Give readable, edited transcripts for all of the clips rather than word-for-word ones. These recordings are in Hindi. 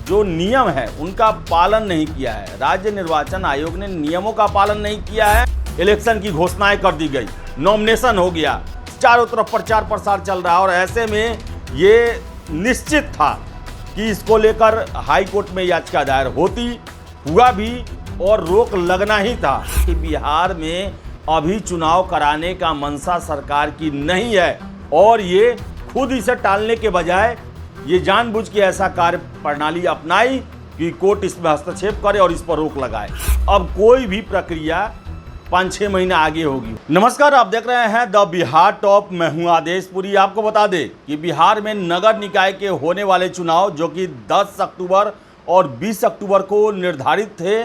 जो नियम है उनका पालन नहीं किया है। राज्य निर्वाचन आयोग ने नियमों का पालन नहीं किया है। इलेक्शन की घोषणाएं कर दी गई, नॉमिनेशन हो गया, चारों तरफ प्रचार प्रसार चल रहा है और ऐसे में ये निश्चित था कि इसको लेकर हाई कोर्ट में याचिका दायर होती, हुआ भी और रोक लगना ही था कि बिहार में अभी चुनाव कराने का मंशा सरकार की नहीं है और ये खुद इसे टालने के बजाय ये जानबूझ के ऐसा कार्य प्रणाली अपनाई कि कोर्ट इसमें हस्तक्षेप करे और इस पर रोक लगाए। अब कोई भी प्रक्रिया 5-6 महीने आगे होगी। नमस्कार, आप देख रहे हैं द बिहार टॉप। मैं हूं आदेश पुरी। आपको बता दें कि बिहार में नगर निकाय के होने वाले चुनाव जो कि 10 अक्टूबर और 20 अक्टूबर को निर्धारित थे,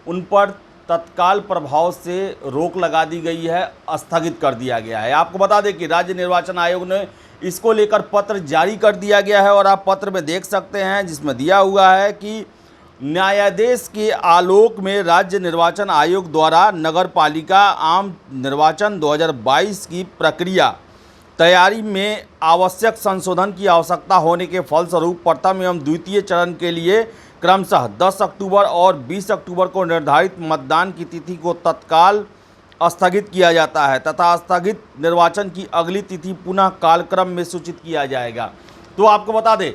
उन पर तत्काल प्रभाव से रोक लगा दी गई है, स्थगित कर दिया गया है। आपको बता दें कि राज्य निर्वाचन आयोग ने इसको लेकर पत्र जारी कर दिया गया है और आप पत्र में देख सकते हैं जिसमें दिया हुआ है कि न्यायादेश के आलोक में राज्य निर्वाचन आयोग द्वारा नगर पालिका आम निर्वाचन 2022 की प्रक्रिया तैयारी में आवश्यक संशोधन की आवश्यकता होने के फलस्वरूप प्रथम एवं द्वितीय चरण के लिए क्रमशः 10 अक्टूबर और 20 अक्टूबर को निर्धारित मतदान की तिथि को तत्काल स्थगित किया जाता है तथा स्थगित निर्वाचन की अगली तिथि पुनः कालक्रम में सूचित किया जाएगा। तो आपको बता दें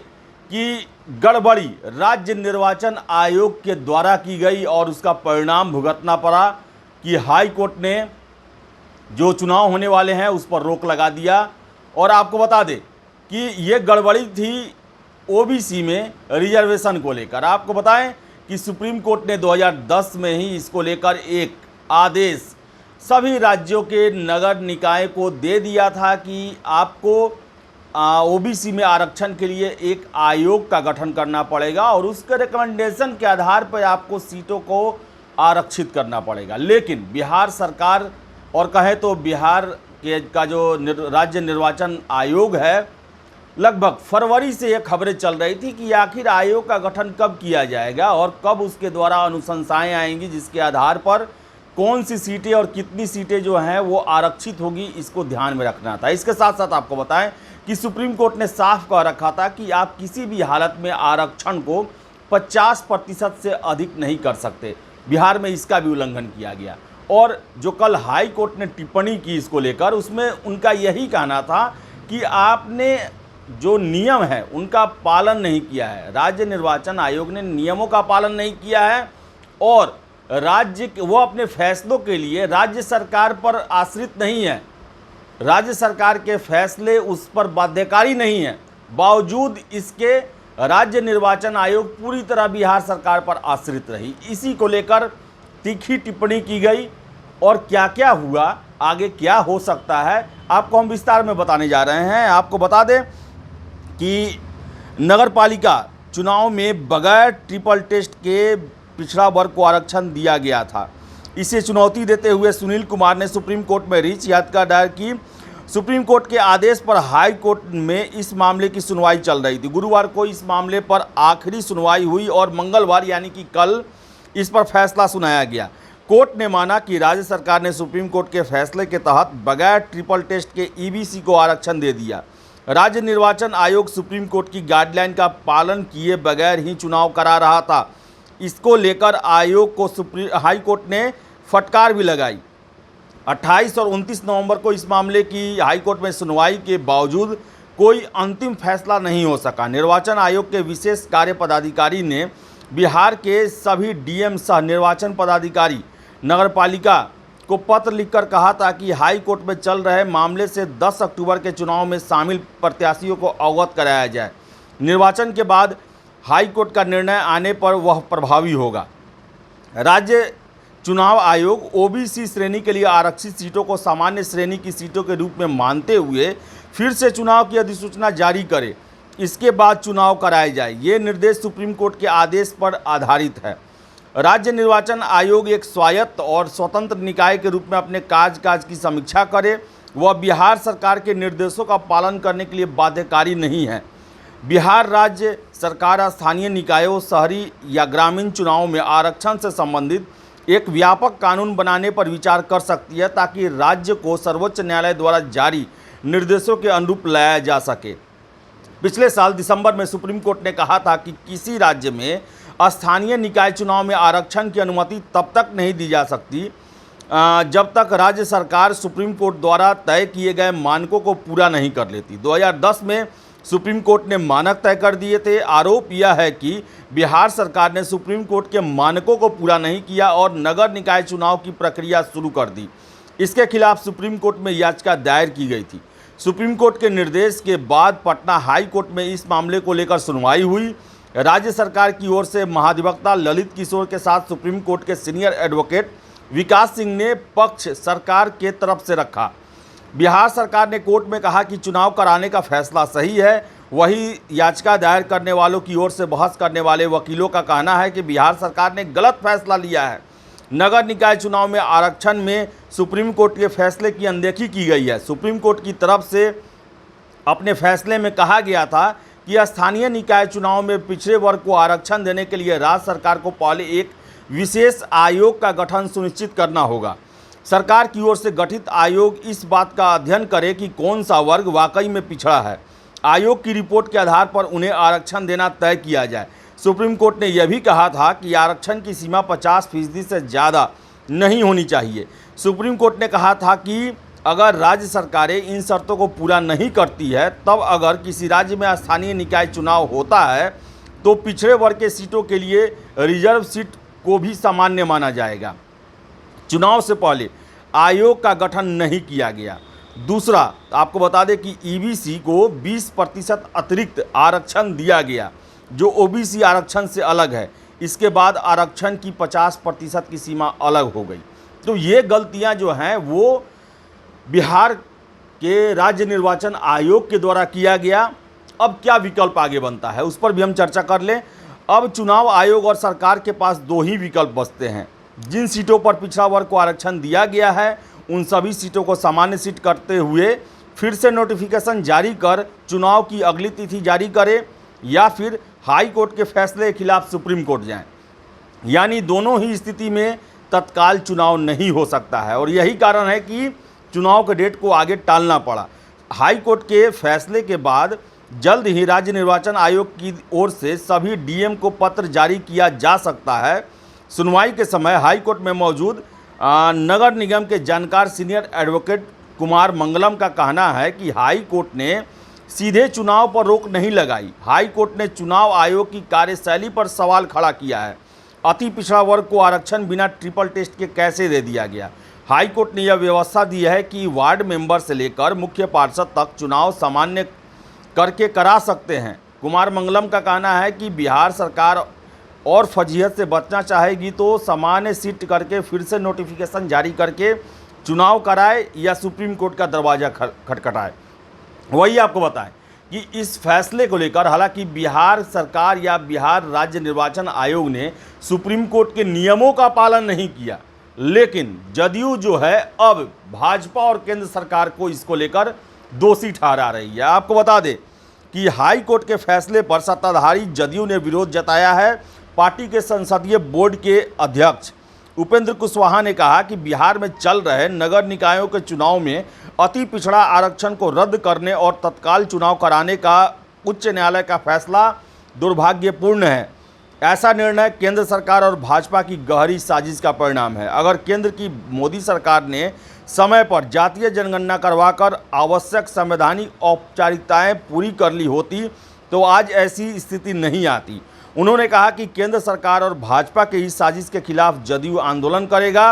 कि गड़बड़ी राज्य निर्वाचन आयोग के द्वारा की गई और उसका परिणाम भुगतना पड़ा कि हाई कोर्ट ने जो चुनाव होने वाले हैं उस पर रोक लगा दिया। और आपको बता दें कि ये गड़बड़ी थी ओबीसी में रिजर्वेशन को लेकर। आपको बताएं कि सुप्रीम कोर्ट ने 2010 में ही इसको लेकर एक आदेश सभी राज्यों के नगर निकाय को दे दिया था कि आपको ओबीसी में आरक्षण के लिए एक आयोग का गठन करना पड़ेगा और उसके रिकमेंडेशन के आधार पर आपको सीटों को आरक्षित करना पड़ेगा। लेकिन बिहार सरकार और कहें तो बिहार का जो राज्य निर्वाचन आयोग है, लगभग फरवरी से ये खबरें चल रही थी कि आखिर आयोग का गठन कब किया जाएगा और कब उसके द्वारा अनुशंसाएं आएंगी जिसके आधार पर कौन सी सीटें और कितनी सीटें जो हैं वो आरक्षित होगी, इसको ध्यान में रखना था। इसके साथ साथ आपको बताएं कि सुप्रीम कोर्ट ने साफ कह रखा था कि आप किसी भी हालत में आरक्षण को 50% से अधिक नहीं कर सकते। बिहार में इसका भी उल्लंघन किया गया और जो कल हाई कोर्ट ने टिप्पणी की इसको लेकर, उसमें उनका यही कहना था कि आपने जो नियम है उनका पालन नहीं किया है। राज्य निर्वाचन आयोग ने नियमों का पालन नहीं किया है और वो अपने फैसलों के लिए राज्य सरकार पर आश्रित नहीं है। राज्य सरकार के फैसले उस पर बाध्यकारी नहीं है। बावजूद इसके राज्य निर्वाचन आयोग पूरी तरह बिहार सरकार पर आश्रित रही। इसी को लेकर तीखी टिप्पणी की गई और क्या क्या हुआ, आगे क्या हो सकता है, आपको हम विस्तार में बताने जा रहे हैं। आपको बता दें कि नगर पालिका चुनाव में बगैर ट्रिपल टेस्ट के पिछड़ा वर्ग को आरक्षण दिया गया था। इसे चुनौती देते हुए सुनील कुमार ने सुप्रीम कोर्ट में रिट याचिका दायर की। सुप्रीम कोर्ट के आदेश पर हाई कोर्ट में इस मामले की सुनवाई चल रही थी। गुरुवार को इस मामले पर आखिरी सुनवाई हुई और मंगलवार यानी कि कल इस पर फैसला सुनाया गया। कोर्ट ने माना कि राज्य सरकार ने सुप्रीम कोर्ट के फैसले के तहत बगैर ट्रिपल टेस्ट के ईबीसी को आरक्षण दे दिया। राज्य निर्वाचन आयोग सुप्रीम कोर्ट की गाइडलाइन का पालन किए बगैर ही चुनाव करा रहा था। इसको लेकर आयोग को हाई कोर्ट ने फटकार भी लगाई। 28 और 29 नवंबर को इस मामले की हाई कोर्ट में सुनवाई के बावजूद कोई अंतिम फैसला नहीं हो सका। निर्वाचन आयोग के विशेष कार्य पदाधिकारी ने बिहार के सभी डीएम सह निर्वाचन पदाधिकारी नगर पालिका को पत्र लिखकर कहा था कि हाई कोर्ट में चल रहे मामले से 10 अक्टूबर के चुनाव में शामिल प्रत्याशियों को अवगत कराया जाए। निर्वाचन के बाद हाई कोर्ट का निर्णय आने पर वह प्रभावी होगा। राज्य चुनाव आयोग ओबीसी श्रेणी के लिए आरक्षित सीटों को सामान्य श्रेणी की सीटों के रूप में मानते हुए फिर से चुनाव की अधिसूचना जारी करे, इसके बाद चुनाव कराए जाए। ये निर्देश सुप्रीम कोर्ट के आदेश पर आधारित है। राज्य निर्वाचन आयोग एक स्वायत्त और स्वतंत्र निकाय के रूप में अपने काज की समीक्षा करे। वह बिहार सरकार के निर्देशों का पालन करने के लिए बाध्यकारी नहीं है। बिहार राज्य सरकार स्थानीय निकायों, शहरी या ग्रामीण चुनावों में आरक्षण से संबंधित एक व्यापक कानून बनाने पर विचार कर सकती है ताकि राज्य को सर्वोच्च न्यायालय द्वारा जारी निर्देशों के अनुरूप लाया जा सके। पिछले साल दिसंबर में सुप्रीम कोर्ट ने कहा था कि किसी राज्य में स्थानीय निकाय चुनाव में आरक्षण की अनुमति तब तक नहीं दी जा सकती जब तक राज्य सरकार सुप्रीम कोर्ट द्वारा तय किए गए मानकों को पूरा नहीं कर लेती। 2010 में सुप्रीम कोर्ट ने मानक तय कर दिए थे। आरोप यह है कि बिहार सरकार ने सुप्रीम कोर्ट के मानकों को पूरा नहीं किया और नगर निकाय चुनाव की प्रक्रिया शुरू कर दी। इसके खिलाफ सुप्रीम कोर्ट में याचिका दायर की गई थी। सुप्रीम कोर्ट के निर्देश के बाद पटना हाई कोर्ट में इस मामले को लेकर सुनवाई हुई। राज्य सरकार की ओर से महाधिवक्ता ललित किशोर के साथ सुप्रीम कोर्ट के सीनियर एडवोकेट विकास सिंह ने पक्ष सरकार के तरफ से रखा। बिहार सरकार ने कोर्ट में कहा कि चुनाव कराने का फैसला सही है। वही याचिका दायर करने वालों की ओर से बहस करने वाले वकीलों का कहना है कि बिहार सरकार ने गलत फैसला लिया है। नगर निकाय चुनाव में आरक्षण में सुप्रीम कोर्ट के फैसले की अनदेखी की गई है। सुप्रीम कोर्ट की तरफ से अपने फैसले में कहा गया था कि स्थानीय निकाय चुनाव में पिछड़े वर्ग को आरक्षण देने के लिए राज्य सरकार को पहले एक विशेष आयोग का गठन सुनिश्चित करना होगा। सरकार की ओर से गठित आयोग इस बात का अध्ययन करे कि कौन सा वर्ग वाकई में पिछड़ा है। आयोग की रिपोर्ट के आधार पर उन्हें आरक्षण देना तय किया जाए। सुप्रीम कोर्ट ने यह भी कहा था कि आरक्षण की सीमा 50% से ज़्यादा नहीं होनी चाहिए। सुप्रीम कोर्ट ने कहा था कि अगर राज्य सरकारें इन शर्तों को पूरा नहीं करती है, तब अगर किसी राज्य में स्थानीय निकाय चुनाव होता है तो पिछड़े वर्ग के सीटों के लिए रिजर्व सीट को भी सामान्य माना जाएगा। चुनाव से पहले आयोग का गठन नहीं किया गया। दूसरा, आपको बता दें कि ईबीसी को 20% अतिरिक्त आरक्षण दिया गया, जो ओबीसी आरक्षण से अलग है। इसके बाद आरक्षण की 50% की सीमा अलग हो गई। तो ये गलतियां जो हैं वो बिहार के राज्य निर्वाचन आयोग के द्वारा किया गया। अब क्या विकल्प आगे बनता है उस पर भी हम चर्चा कर लें। अब चुनाव आयोग और सरकार के पास दो ही विकल्प बचते हैं। जिन सीटों पर पिछड़ा वर्ग को आरक्षण दिया गया है उन सभी सीटों को सामान्य सीट करते हुए फिर से नोटिफिकेशन जारी कर चुनाव की अगली तिथि जारी करे, या फिर हाई कोर्ट के फैसले के खिलाफ सुप्रीम कोर्ट जाएं। यानी दोनों ही स्थिति में तत्काल चुनाव नहीं हो सकता है और यही कारण है कि चुनाव के डेट को आगे टालना पड़ा। हाई कोर्ट के फैसले के बाद जल्द ही राज्य निर्वाचन आयोग की ओर से सभी डीएम को पत्र जारी किया जा सकता है। सुनवाई के समय हाई कोर्ट में मौजूद नगर निगम के जानकार सीनियर एडवोकेट कुमार मंगलम का कहना है कि हाई कोर्ट ने सीधे चुनाव पर रोक नहीं लगाई। हाई कोर्ट ने चुनाव आयोग की कार्यशैली पर सवाल खड़ा किया है। अति पिछड़ा वर्ग को आरक्षण बिना ट्रिपल टेस्ट के कैसे दे दिया गया। हाई कोर्ट ने यह व्यवस्था दी है कि वार्ड मेंबर से लेकर मुख्य पार्षद तक चुनाव सामान्य करके करा सकते हैं। कुमार मंगलम का कहना है कि बिहार सरकार और फजीहत से बचना चाहेगी तो सामान्य सीट करके फिर से नोटिफिकेशन जारी करके चुनाव कराए या सुप्रीम कोर्ट का दरवाज़ा खटखटाए। वही आपको बताएं कि इस फैसले को लेकर हालांकि बिहार सरकार या बिहार राज्य निर्वाचन आयोग ने सुप्रीम कोर्ट के नियमों का पालन नहीं किया, लेकिन जदयू जो है अब भाजपा और केंद्र सरकार को इसको लेकर दोषी ठहरा रही है। आपको बता दें कि हाई कोर्ट के फैसले पर सत्ताधारी जदयू ने विरोध जताया है। पार्टी के संसदीय बोर्ड के अध्यक्ष उपेंद्र कुशवाहा ने कहा कि बिहार में चल रहे नगर निकायों के चुनाव में अति पिछड़ा आरक्षण को रद्द करने और तत्काल चुनाव कराने का उच्च न्यायालय का फैसला दुर्भाग्यपूर्ण है। ऐसा निर्णय केंद्र सरकार और भाजपा की गहरी साजिश का परिणाम है। अगर केंद्र की मोदी सरकार ने समय पर जातीय जनगणना करवाकर आवश्यक संवैधानिक औपचारिकताएं पूरी कर ली होती तो आज ऐसी स्थिति नहीं आती। उन्होंने कहा कि केंद्र सरकार और भाजपा के इस साजिश के खिलाफ जदयू आंदोलन करेगा।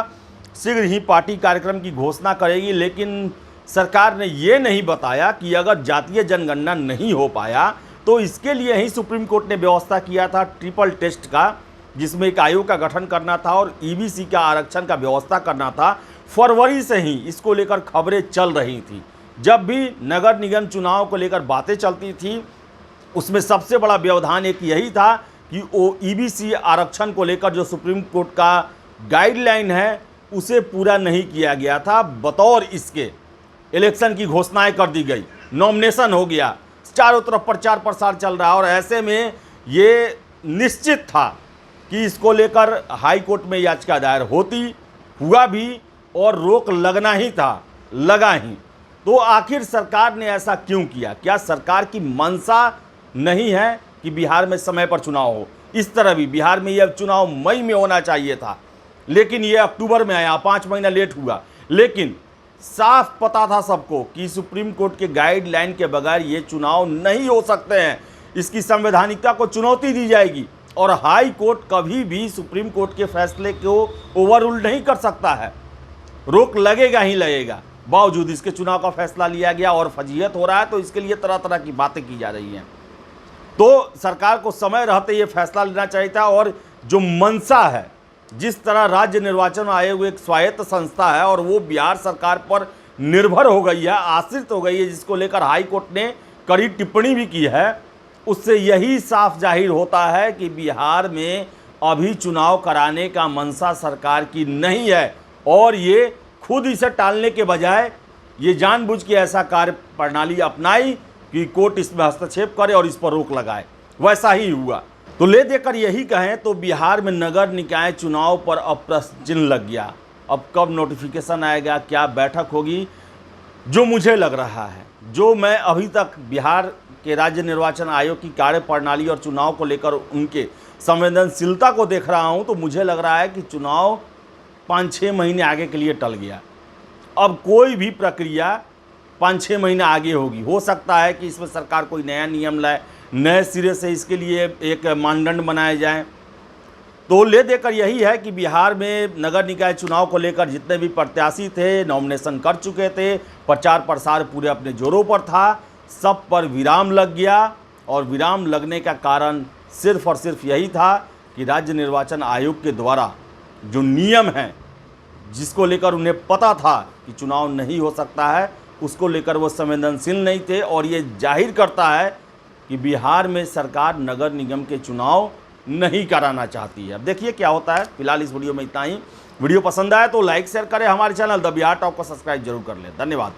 शीघ्र ही पार्टी कार्यक्रम की घोषणा करेगी, लेकिन सरकार ने ये नहीं बताया कि अगर जातीय जनगणना नहीं हो पाया तो इसके लिए ही सुप्रीम कोर्ट ने व्यवस्था किया था ट्रिपल टेस्ट का, जिसमें एक आयोग का गठन करना था और ईबीसी का आरक्षण का व्यवस्था करना था। फरवरी से ही इसको लेकर खबरें चल रही थी। जब भी नगर निगम चुनाव को लेकर बातें चलती थी उसमें सबसे बड़ा व्यवधान एक यही था कि वो ईबीसी आरक्षण को लेकर जो सुप्रीम कोर्ट का गाइडलाइन है उसे पूरा नहीं किया गया था। बतौर इसके इलेक्शन की घोषणाएं कर दी गई, नॉमिनेशन हो गया, चारों तरफ प्रचार प्रसार चल रहा और ऐसे में ये निश्चित था कि इसको लेकर हाई कोर्ट में याचिका दायर होती, हुआ भी और रोक लगना ही था, लगा ही। तो आखिर सरकार ने ऐसा क्यों किया? क्या सरकार की मंशा नहीं है कि बिहार में समय पर चुनाव हो? इस तरह भी बिहार में यह चुनाव मई में होना चाहिए था, लेकिन यह अक्टूबर में आया, 5 महीना लेट हुआ। लेकिन साफ पता था सबको कि सुप्रीम कोर्ट के गाइडलाइन के बगैर ये चुनाव नहीं हो सकते हैं, इसकी संवैधानिकता को चुनौती दी जाएगी और हाई कोर्ट कभी भी सुप्रीम कोर्ट के फैसले को ओवररूल नहीं कर सकता है, रोक लगेगा ही लगेगा। बावजूद इसके चुनाव का फैसला लिया गया और फजीहत हो रहा है, तो इसके लिए तरह तरह की बातें की जा रही हैं। तो सरकार को समय रहते ये फैसला लेना चाहिए था। और जो मंशा है, जिस तरह राज्य निर्वाचन आयोग एक स्वायत्त संस्था है और वो बिहार सरकार पर निर्भर हो गई है, आश्रित हो गई है, जिसको लेकर हाई कोर्ट ने कड़ी टिप्पणी भी की है, उससे यही साफ जाहिर होता है कि बिहार में अभी चुनाव कराने का मंशा सरकार की नहीं है और ये खुद इसे टालने के बजाय ये जानबूझ के ऐसा कार्य प्रणाली अपनाई कि कोर्ट इसमें हस्तक्षेप करे और इस पर रोक लगाए। वैसा ही हुआ। तो ले देकर यही कहें तो बिहार में नगर निकाय चुनाव पर अब प्रश्न चिन्ह लग गया। अब कब नोटिफिकेशन आएगा, क्या बैठक होगी? जो मुझे लग रहा है, जो मैं अभी तक बिहार के राज्य निर्वाचन आयोग की कार्य प्रणाली और चुनाव को लेकर उनके संवेदनशीलता को देख रहा हूं, तो मुझे लग रहा है कि चुनाव 5-6 महीने आगे के लिए टल गया। अब कोई भी प्रक्रिया 5-6 महीने आगे होगी। हो सकता है कि इसमें सरकार कोई नया नियम लाए, नए सिरे से इसके लिए एक मानदंड बनाए जाएं। तो ले देकर यही है कि बिहार में नगर निकाय चुनाव को लेकर जितने भी प्रत्याशी थे, नॉमिनेशन कर चुके थे, प्रचार प्रसार पूरे अपने जोरों पर था, सब पर विराम लग गया। और विराम लगने का कारण सिर्फ और सिर्फ यही था कि राज्य निर्वाचन आयोग के द्वारा जो नियम हैं, जिसको लेकर उन्हें पता था कि चुनाव नहीं हो सकता है, उसको लेकर वो संवेदनशील नहीं थे। और ये जाहिर करता है कि बिहार में सरकार नगर निगम के चुनाव नहीं कराना चाहती है। अब देखिए क्या होता है। फिलहाल इस वीडियो में इतना ही। वीडियो पसंद आए तो लाइक शेयर करें, हमारे चैनल द बिहार टॉक को सब्सक्राइब जरूर कर लें। धन्यवाद।